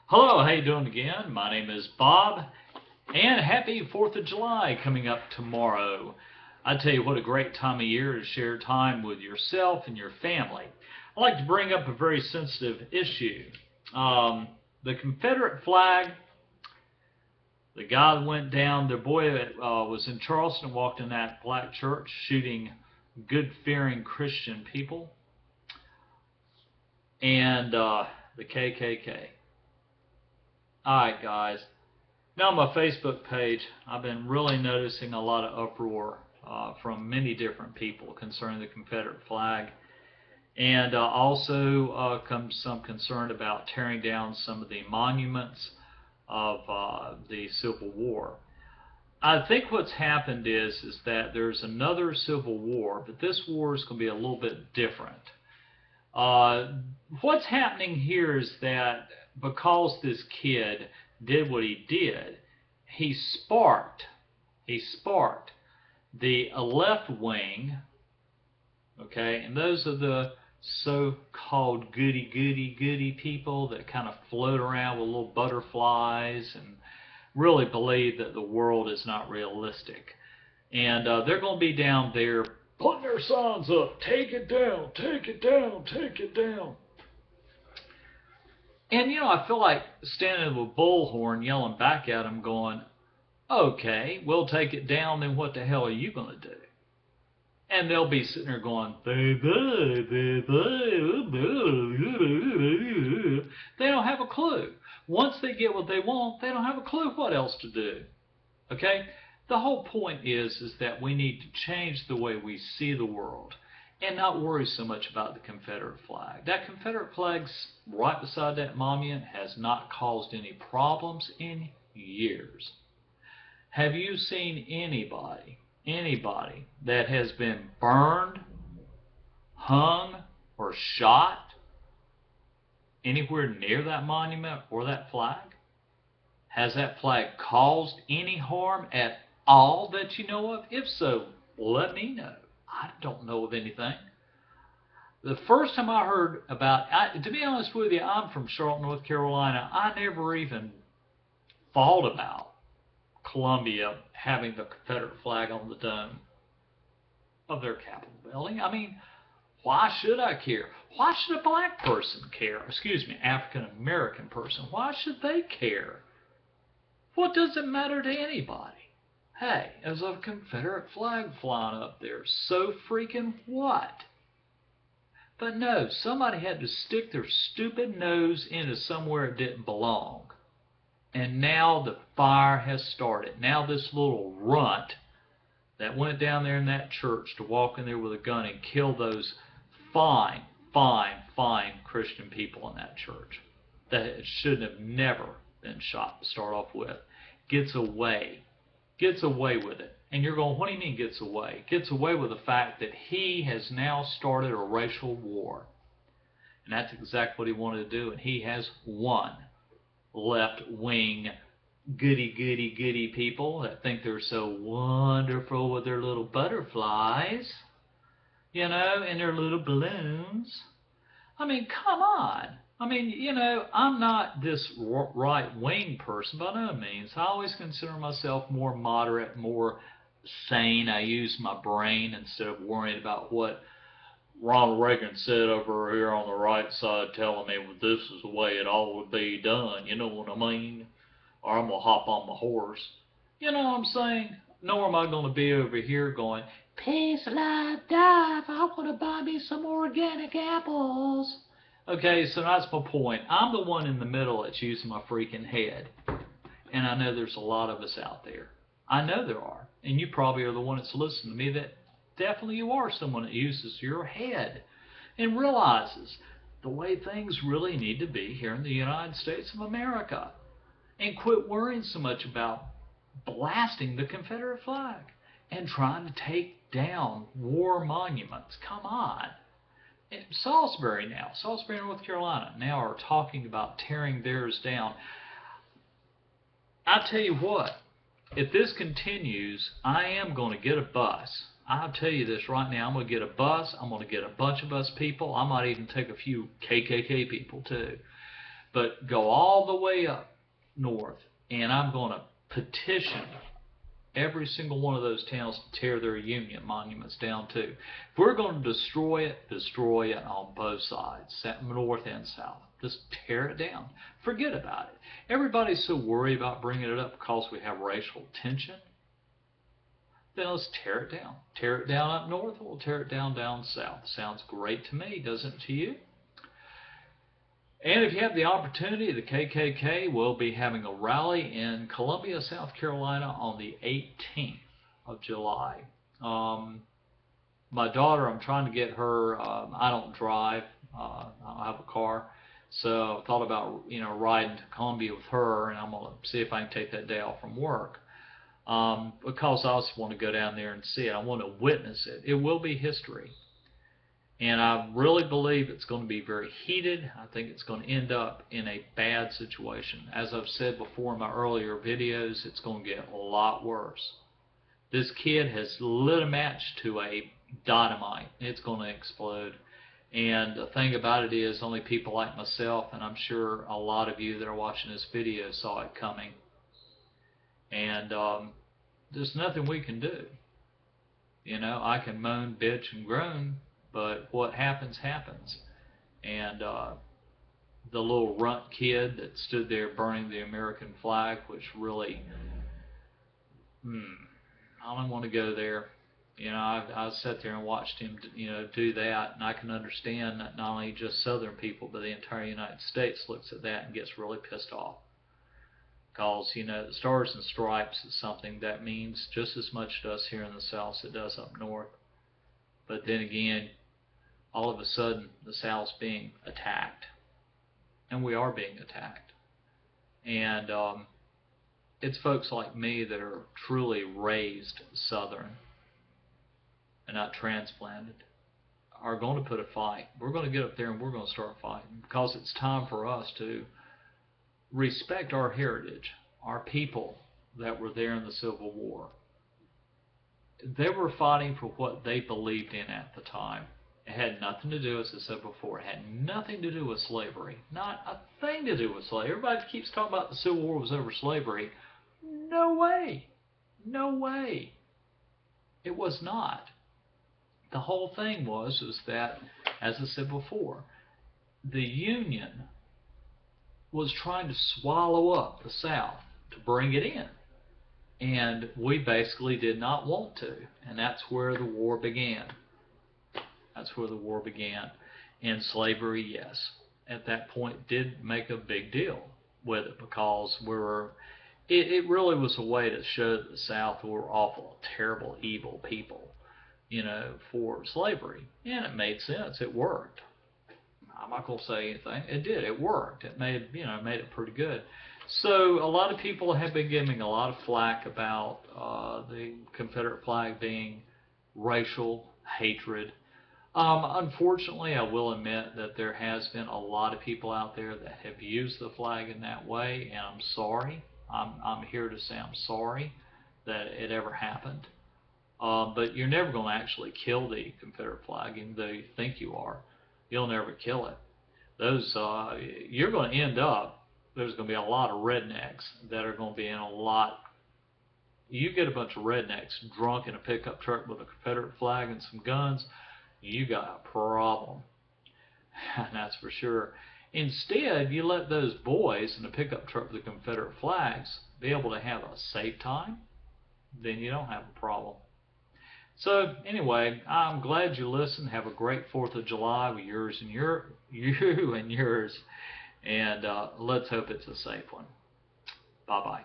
Hello, how you doing again? My name is Bob, and happy 4th of July coming up tomorrow. I tell you what a great time of year to share time with yourself and your family. I'd like to bring up a very sensitive issue. The Confederate flag, the guy that went down, the boy that was in Charleston, walked in that black church shooting good-fearing Christian people, and the KKK. Alright guys, now on my Facebook page I've been really noticing a lot of uproar from many different people concerning the Confederate flag, and also some concern about tearing down some of the monuments of the Civil War. I think what's happened is that there's another Civil War, but this war is going to be a little bit different. What's happening here is that because this kid did what he did, he sparked the left wing, okay, and those are the so-called goody people that kind of float around with little butterflies and really believe that the world is not realistic. And they're going to be down there putting their signs up, take it down, take it down, take it down. And I feel like standing with a bullhorn yelling back at them going, okay, we'll take it down, then what the hell are you going to do? And they'll be sitting there going, they don't have a clue. Once they get what they want, they don't have a clue what else to do. Okay? The whole point is that we need to change the way we see the world and not worry so much about the Confederate flag. That Confederate flag right beside that monument has not caused any problems in years. Have you seen anybody that has been burned, hung, or shot anywhere near that monument or that flag? Has that flag caused any harm at all that you know of? If so, let me know. I don't know of anything. The first time I heard about, to be honest with you, I'm from Charlotte, North Carolina. I never even thought about Columbia having the Confederate flag on the dome of their Capitol building. I mean, why should I care? Why should a black person care? Excuse me, African American person. Why should they care? What does it matter to anybody? Hey, there's a Confederate flag flying up there. So freaking what? But no, somebody had to stick their stupid nose into somewhere it didn't belong. And now the fire has started. Now this little runt that went down there in that church to walk in there with a gun and kill those fine Christian people in that church that shouldn't have never been shot to start off with, gets away with it. And you're going, what do you mean gets away? Gets away with the fact that he has now started a racial war. And that's exactly what he wanted to do, and he has won. Left-wing goody people that think they're so wonderful with their little butterflies, and their little balloons. I mean, come on. I mean, I'm not this right-wing person by no means. I always consider myself more moderate, more sane. I use my brain instead of worrying about what Ronald Reagan said over here on the right side, telling me, well, this is the way it all would be done. You know what I mean? Or I'm going to hop on my horse. You know what I'm saying? Nor am I going to be over here going, peace, love, dive. I want to buy me some organic apples. Okay, so that's my point. I'm the one in the middle that's using my freaking head. And I know there's a lot of us out there. I know there are. And you probably are the one that's listening to me that definitely you are someone that uses your head and realizes the way things really need to be here in the United States of America. And quit worrying so much about blasting the Confederate flag and trying to take down war monuments. Come on. Salisbury, North Carolina, now are talking about tearing theirs down. I tell you what, if this continues, I am going to get a bus. I'll tell you this right now, I'm going to get a bus. I'm going to get a bunch of us people. I might even take a few KKK people too. but go all the way up north, and I'm going to petition every single one of those towns to tear their Union monuments down too. If we're going to destroy it on both sides, north and south. Just tear it down. Forget about it. Everybody's so worried about bringing it up because we have racial tension. Then let's tear it down. Tear it down up north, we'll tear it down south. Sounds great to me, doesn't it to you? And if you have the opportunity, the KKK will be having a rally in Columbia, South Carolina on the 18th of July. My daughter, I'm trying to get her, I don't drive, I don't have a car, so I thought about, riding to Columbia with her, and I'm going to see if I can take that day off from work. Because I also want to go down there and see it. I want to witness it. It will be history. And I really believe it's going to be very heated. I think it's going to end up in a bad situation. As I've said before in my earlier videos, it's going to get a lot worse. This kid has lit a match to a dynamite. It's going to explode. And the thing about it is, only people like myself, and I'm sure a lot of you that are watching this video, saw it coming. And there's nothing we can do. I can moan, bitch, and groan, but what happens, happens. And the little runt kid that stood there burning the American flag, which really, I don't want to go there. I sat there and watched him, do that, and I can understand that not only just Southern people, but the entire United States looks at that and gets really pissed off. Because, the Stars and Stripes is something that means just as much to us here in the South as it does up north. But then again, all of a sudden, the South's being attacked. And we are being attacked. And it's folks like me that are truly raised Southern and not transplanted are going to put a fight. We're going to get up there and we're going to start fighting, because it's time for us to respect our heritage, our people that were there in the Civil War. They were fighting for what they believed in at the time. It had nothing to do, as I said before, it had nothing to do with slavery. Not a thing to do with slavery. Everybody keeps talking about the Civil War was over slavery. No way. No way. It was not. The whole thing was that, as I said before, the Union was trying to swallow up the South to bring it in. And we basically did not want to. And that's where the war began. That's where the war began. And slavery, yes, at that point did make a big deal with it, because it really was a way to show that the South were awful, terrible, evil people, for slavery. And it made sense. It worked. I'm not going to say anything. It did. It worked. It made it pretty good. So a lot of people have been giving a lot of flack about the Confederate flag being racial hatred. Unfortunately, I will admit that there has been a lot of people out there that have used the flag in that way, and I'm sorry. I'm here to say I'm sorry that it ever happened. But you're never going to actually kill the Confederate flag, even though you think you are. You'll never kill it. You're going to end up, there's going to be a lot of rednecks that are going to be in a lot. You get a bunch of rednecks drunk in a pickup truck with a Confederate flag and some guns, you got a problem. That's for sure. Instead, you let those boys in a pickup truck with the Confederate flags be able to have a safe time, then you don't have a problem. So anyway, I'm glad you listened. Have a great 4th of July with you and yours. And let's hope it's a safe one. Bye-bye.